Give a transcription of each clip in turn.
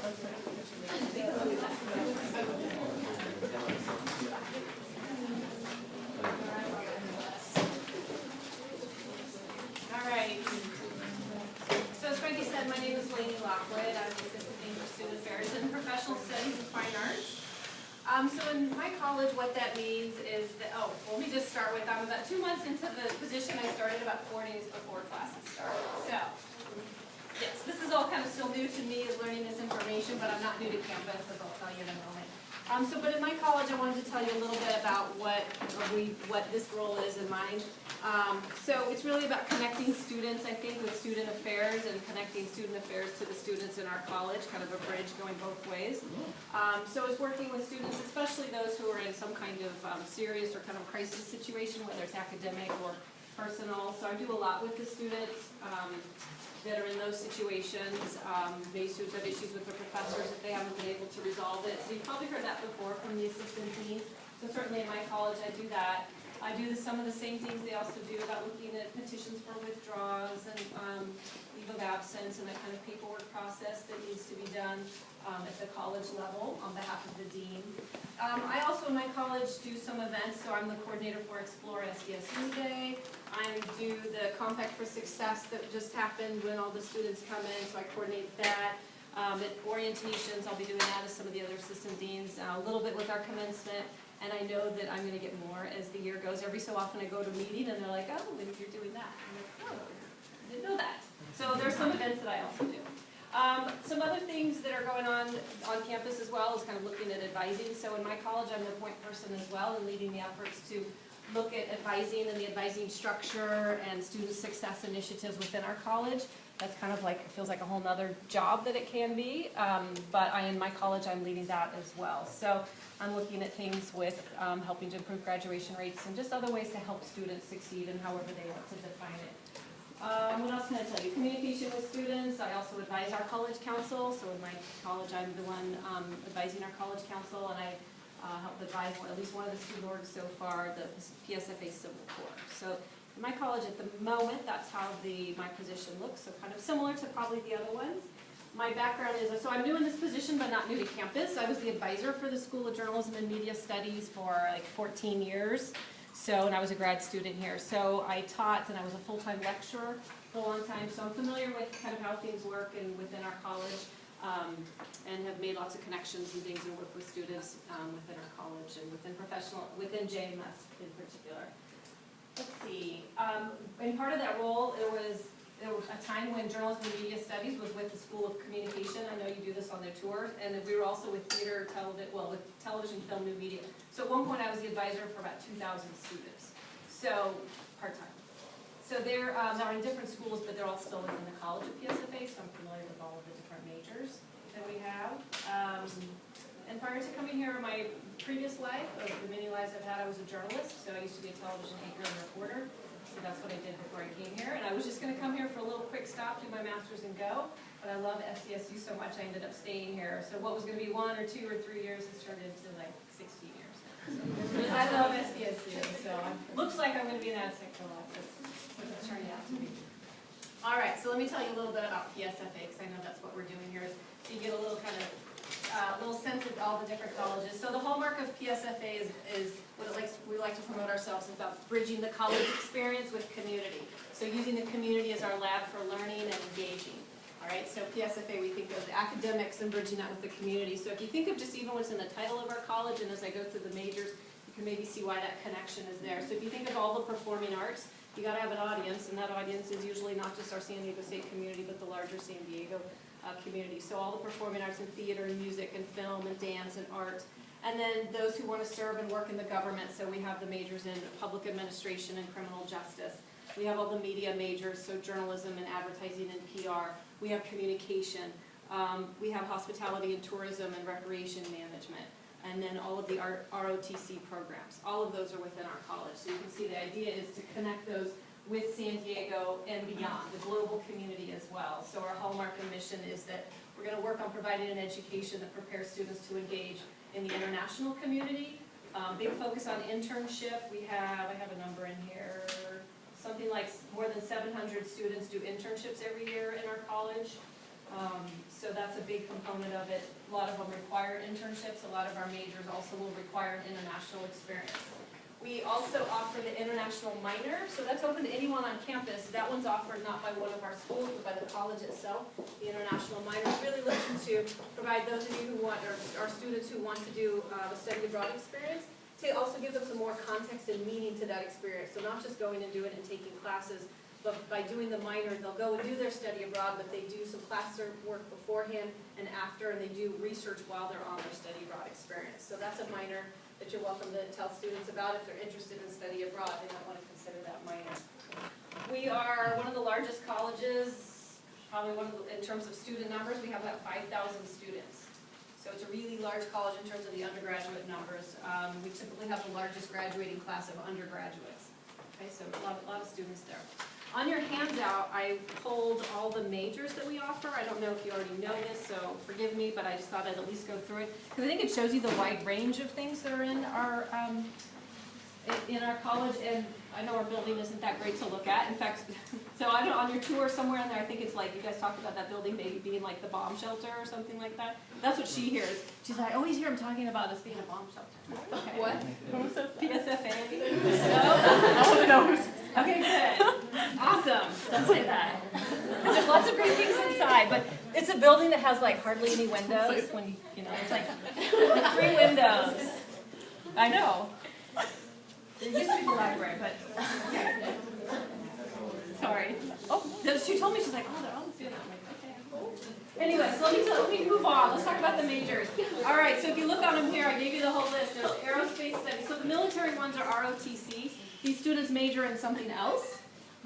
right. So as Frankie said, my name is Lainey Lockwood. I'm the Assistant Dean for Student Affairs and Professional Studies and Fine Arts. So in my college, what that means is that, let me just start with, I'm about 2 months into the position. I started about 4 days before classes started. So, yes, this is all kind of still new to me, is learning this information, but I'm not new to campus, as I'll tell you in a moment. But in my college, I wanted to tell you a little bit about what this role is in mine. So it's really about connecting students, I think, with student affairs and connecting student affairs to the students in our college, kind of a bridge going both ways. So it's working with students, especially those who are in some kind of serious or kind of crisis situation, whether it's academic or personal. So I do a lot with the students that are in those situations. They students have issues with their professors if they haven't been able to resolve it. So you've probably heard that before from the assistant dean. So certainly in my college I do that. I do some of the same things they also do about looking at petitions for withdrawals and leave of absence and that kind of paperwork process that needs to be done at the college level on behalf of the dean. I also in my college do some events, so I'm the coordinator for Explore SDSU Day. I do the Compact for Success that just happened when all the students come in, so I coordinate that. At orientations, I'll be doing that as some of the other assistant deans, a little bit with our commencement. And I know that I'm going to get more as the year goes. Every so often I go to a meeting and they're like, oh, you're doing that. I'm like, oh, I didn't know that. So there's some events that I also do. Some other things that are going on campus as well is kind of looking at advising. So in my college, I'm the point person as well and leading the efforts to look at advising and the advising structure and student success initiatives within our college. That's kind of like, it feels like a whole nother job that it can be, but in my college I'm leading that as well. So I'm looking at things with helping to improve graduation rates and just other ways to help students succeed in however they want to define it. What else can I tell you? Communication with students. I also advise our college council. So in my college I'm the one advising our college council, and I help advise at least one of the student orgs so far, the PSFA Civil Corps. So in my college at the moment, that's how my position looks, so kind of similar to probably the other ones. My background is, so I'm new in this position, but not new to campus. I was the advisor for the School of Journalism and Media Studies for like 14 years. So, and I was a grad student here. So I taught, and I was a full-time lecturer for a long time. So I'm familiar with kind of how things work within our college, and have made lots of connections and things and work with students within our college and within JMS in particular. Let's see, in part of that role, there was a time when Journalism and Media Studies was with the School of Communication. I know you do this on their tour, and we were also with theater, with television, film, new media. So at one point I was the advisor for about 2,000 students, so part-time. So they're in different schools, but they're all still within the college at PSFA, so I'm familiar with all of the different majors that we have. And prior to coming here, my previous life, the many lives I've had, I was a journalist. So I used to be a television anchor and reporter. So that's what I did before I came here. And I was just going to come here for a little quick stop, do my master's and go. But I love SDSU so much, I ended up staying here. So what was going to be 1 or 2 or 3 years has turned into like 16 years. So I love SDSU. So it looks like I'm going to be in that sector a lot. But it's turning out to be. All right, so let me tell you a little bit about PSFA, because I know that's what we're doing here. So you get a little kind of little sense of all the different colleges. So the hallmark of PSFA is what we like to promote ourselves about bridging the college experience with community. So using the community as our lab for learning and engaging. All right, so PSFA, we think of the academics and bridging that with the community. So if you think of just even what's in the title of our college, and as I go through the majors, you can maybe see why that connection is there. So if you think of all the performing arts, you got to have an audience, and that audience is usually not just our San Diego State community, but the larger San Diego community. So all the performing arts and theater and music and film and dance and art. And then those who want to serve and work in the government. So we have the majors in public administration and criminal justice. We have all the media majors, so journalism and advertising and PR. We have communication. We have hospitality and tourism and recreation management. And then all of the ROTC programs. All of those are within our college. So you can see the idea is to connect those with San Diego and beyond, the global community as well. So our hallmark and mission is that we're going to work on providing an education that prepares students to engage in the international community. Big focus on internship. I have a number in here, something like more than 700 students do internships every year in our college. So that's a big component of it. A lot of them require internships. A lot of our majors also will require an international experience. We also offer the international minor, so that's open to anyone on campus. That one's offered not by one of our schools, but by the college itself. The international minor is really looking to provide those of you who want, or our students who want to do a study abroad experience, to also give them some more context and meaning to that experience. So not just going and doing it and taking classes, but by doing the minor, they'll go and do their study abroad, but they do some class work beforehand and after, and they do research while they're on their study abroad experience. So that's a minor that you're welcome to tell students about if they're interested in study abroad. They might want to consider that minor. We are one of the largest colleges, probably in terms of student numbers. We have about 5,000 students. So it's a really large college in terms of the undergraduate numbers. We typically have the largest graduating class of undergraduates. Okay, so a lot of students there. On your handout, I pulled all the majors that we offer. I don't know if you already know this, so forgive me, but I just thought I'd at least go through it. Because I think it shows you the wide range of things that are in our college. And I know our building isn't that great to look at. In fact, so I don't know, on your tour somewhere in there, I think it's like, you guys talked about that building maybe being like the bomb shelter or something like that. That's what she hears. She's like, I always hear him talking about us being a bomb shelter. Okay. What? PSFA? No? Okay, good. Awesome. Don't say that. There's lots of great things inside, but it's a building that has like hardly any windows. When you know, it's like 3 windows. I know. There used to be the library, but okay. Sorry. Oh, she told me, she's like, oh, they're all the field. I'm like, okay, cool. Anyway, so let me move on. Let's talk about the majors. All right, so if you look on them here, I gave you the whole list. There's aerospace studies. So the military ones are ROTC. These students major in something else,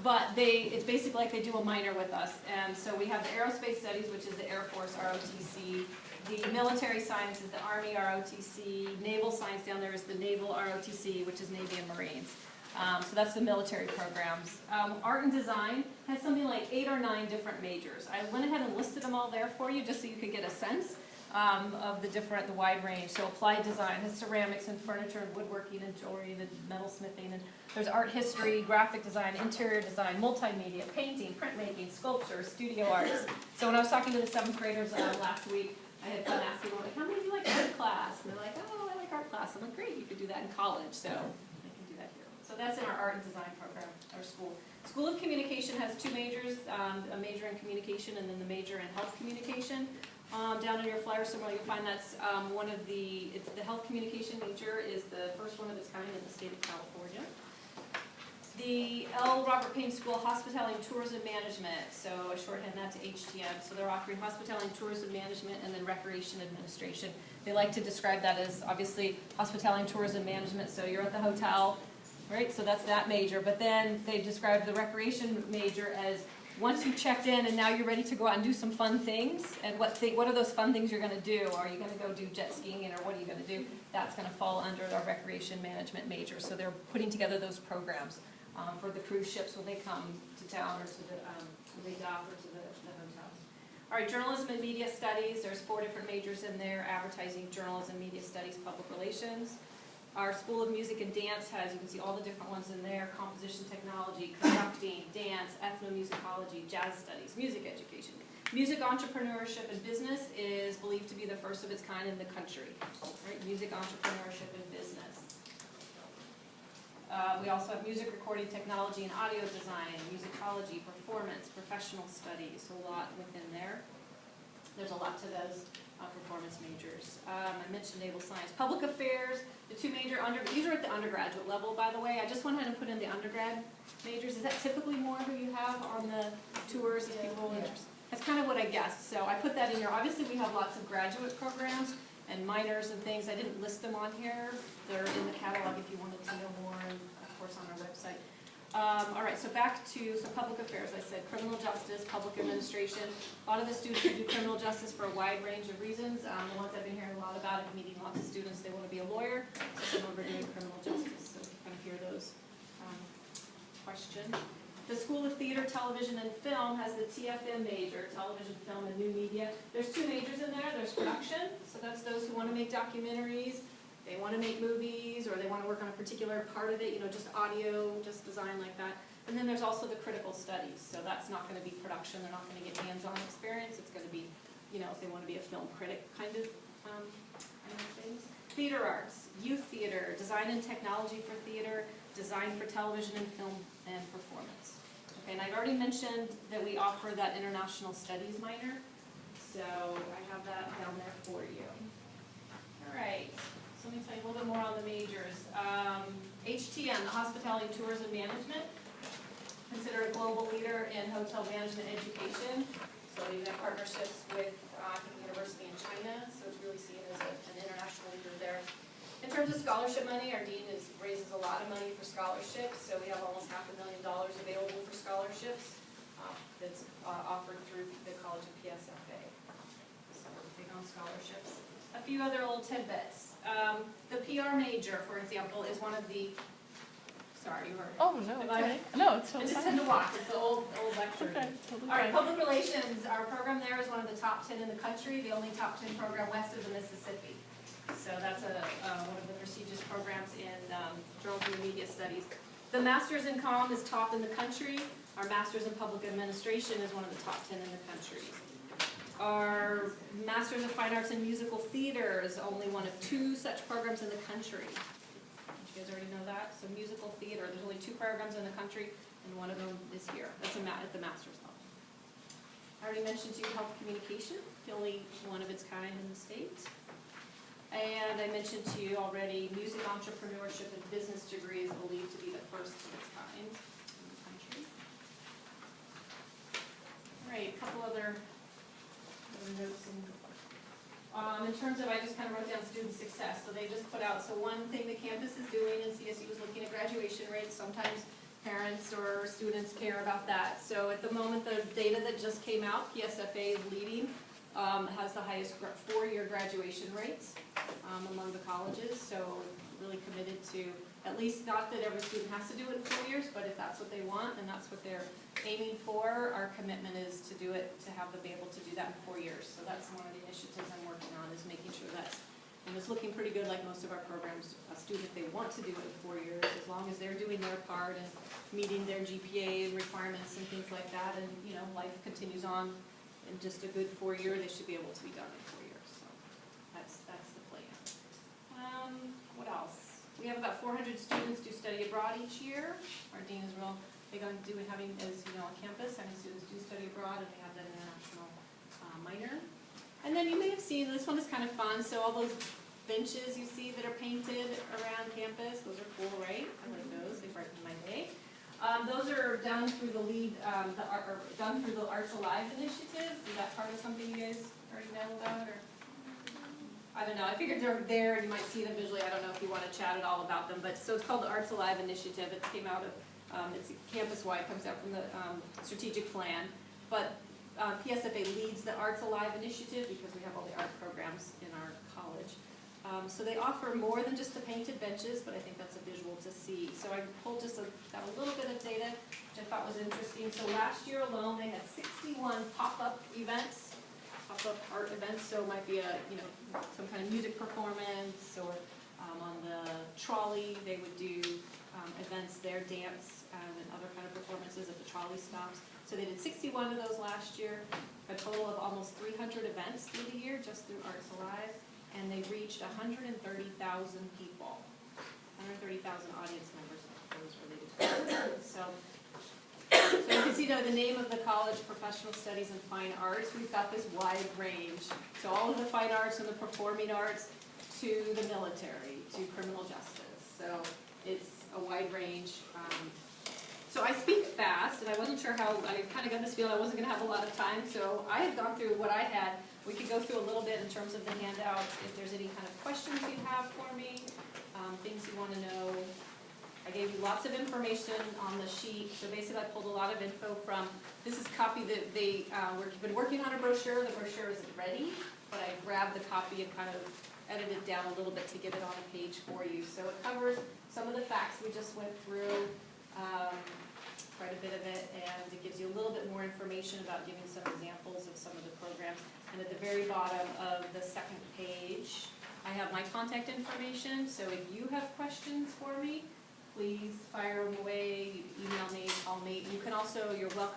but it's basically like they do a minor with us. And so we have the aerospace studies, which is the Air Force ROTC. The military science is the Army ROTC. Naval science down there is the Naval ROTC, which is Navy and Marines. So that's the military programs. Art and design has something like 8 or 9 different majors. I went ahead and listed them all there for you just so you could get a sense of the wide range. So applied design has ceramics and furniture and woodworking and jewelry and metalsmithing. And there's art history, graphic design, interior design, multimedia, painting, printmaking, sculpture, studio arts. So when I was talking to the 7th graders last week, I had fun asking them, like, how many do you like art class? And they're like, oh, I like art class. I'm like, great, you could do that in college. So I can do that here. So that's in our art and design program, our school. School of Communication has 2 majors, a major in communication and then the major in health communication. Down in your flyer somewhere you'll find that's one of the health communication major is the first one of its kind in the state of California. The L. Robert Payne School, Hospitality and Tourism Management, so I shorthand that to HTM. So they're offering Hospitality and Tourism Management and then Recreation Administration. They like to describe that as obviously Hospitality and Tourism Management, so you're at the hotel, right? So that's that major. But then they describe the Recreation major as once you've checked in and now you're ready to go out and do some fun things, and what are those fun things you're going to do? Are you going to go do jet skiing, or what are you going to do? That's going to fall under our Recreation Management major. So they're putting together those programs for the cruise ships when they come to town or to the when they dock or to the hotels. All right, Journalism and Media Studies. There's 4 different majors in there: Advertising, Journalism, Media Studies, Public Relations. Our School of Music and Dance has, you can see all the different ones in there: Composition Technology, Conducting, Dance, Ethnomusicology, Jazz Studies, Music Education. Music Entrepreneurship and Business is believed to be the first of its kind in the country. Right? Music Entrepreneurship and Business. We also have Music Recording Technology and Audio Design, Musicology, Performance, Professional Studies, so a lot within there. There's a lot to those performance majors. I mentioned Naval Science. Public Affairs, the 2 major these are at the undergraduate level, by the way. I just went ahead and put in the undergrad majors. Is that typically more who you have on the tours as people interested? That's kind of what I guessed. So I put that in here. Obviously we have lots of graduate programs and minors and things. I didn't list them on here. They're in the catalog if you wanted to know more, and of course on our website. All right, so back to public affairs. I said criminal justice, public administration. A lot of the students who do criminal justice for a wide range of reasons. The ones I've been hearing a lot about and meeting lots of students, they want to be a lawyer. So some of them are doing criminal justice. So kind of hear those questions. The School of Theater, Television, and Film has the TFM major, Television, Film, and New Media. There's 2 majors in there. There's production, so that's those who want to make documentaries. They want to make movies, or they want to work on a particular part of it, you know, just audio, just design like that. And then there's also the critical studies, so that's not gonna be production, they're not gonna get hands-on experience, it's gonna be, you know, if they wanna be a film critic kind of things. Theater arts, youth theater, design and technology for theater, design for television and film and performance. Okay, and I've already mentioned that we offer that international studies minor, so I have that down there for you. All right, so let me tell you a little bit more on the majors. HTM, the Hospitality Tourism Management, considered a global leader in hotel management education. So we have partnerships with I think, the university in China, so it's really seen as an international leader there. In terms of scholarship money, our dean raises a lot of money for scholarships, so we have almost $500,000 available for scholarships that's offered through the College of PSFA. So we're big on scholarships. A few other little tidbits. The PR major, for example, is one of the, sorry, you were. Oh, no, it's okay. No, it's I totally just fine. had to watch, it's the old lecture. Okay, totally All right, fine. public relations, our program there is one of the top 10 in the country, the only top 10 program west of the Mississippi. So that's one of the prestigious programs in journalism and media studies. The Masters in Comm is top in the country. Our Masters in Public Administration is one of the top 10 in the country. Our Masters of Fine Arts in Musical Theater is only one of 2 such programs in the country. Did you guys already know that? So musical theater, there's only 2 programs in the country, and one of them is here. That's at the Masters level. I already mentioned to you health communication, the only one of its kind in the state. And I mentioned to you already, music entrepreneurship and business degree is believed to be the first of its kind in the country. All right, a couple other notes. In terms of, I just kind of wrote down student success. So they just put out, so one thing the campus is doing, and CSU is looking at graduation rates. Sometimes parents or students care about that. So at the moment, the data that just came out, PSFA is leading, has the highest 4-year graduation rates among the colleges. So really committed to, at least not that every student has to do it in 4 years, but if that's what they want and that's what they're aiming for, our commitment is to do it, to have them be able to do that in 4 years. So that's one of the initiatives I'm working on, is making sure that's, and it's looking pretty good like most of our programs. A student, if they want to do it in 4 years, as long as they're doing their part and meeting their GPA requirements and things like that, and you know, life continues on in just a good 4 year, they should be able to be done in 4 years. So that's the plan. What else? We have about 400 students do study abroad each year. Our dean is real big on having, as you know, on campus, having students do study abroad, and we have that international minor. And then you may have seen, this one is kind of fun, so all those benches you see that are painted around campus, those are cool, right? I like those, they brighten my day. Those are done through the done through the Arts Alive initiative. Is that part of something you guys already know about, or? I don't know, I figured they're there and you might see them visually. I don't know if you want to chat at all about them, but so it's called the Arts Alive initiative. It came out of, it's campus-wide, comes out from the strategic plan, but PSFA leads the Arts Alive initiative because we have all the art programs in our college. So they offer more than just the painted benches, but I think that's a visual to see. So I pulled got a little bit of data, which I thought was interesting. So last year alone, they had 61 pop-up events, pop-up art events. So it might be some kind of music performance, or on the trolley, they would do events there, dance, and other kind of performances at the trolley stops. So they did 61 of those last year, a total of almost 300 events through the year, just through Arts Alive. And they reached 130,000 people, 130,000 audience members of those related. So you can see now the name of the college, Professional Studies in Fine Arts. We've got this wide range. So all of the fine arts and the performing arts to the military, to criminal justice. So it's a wide range. So I speak fast, and I wasn't sure how, I kind of got this feeling I wasn't going to have a lot of time. So I have gone through what I had. We could go through a little bit in terms of the handout, if there's any kind of questions you have for me, things you want to know. I gave you lots of information on the sheet. So basically I pulled a lot of info from, this is copy that we've been working on a brochure. The brochure isn't ready, but I grabbed the copy and kind of edited it down a little bit to get it on a page for you. So it covers some of the facts we just went through, quite a bit of it, and it gives you a little bit more information about giving some examples of some of the programs. And at the very bottom of the second page, I have my contact information, so if you have questions for me, please fire them away, email me, call me. You can also, you're welcome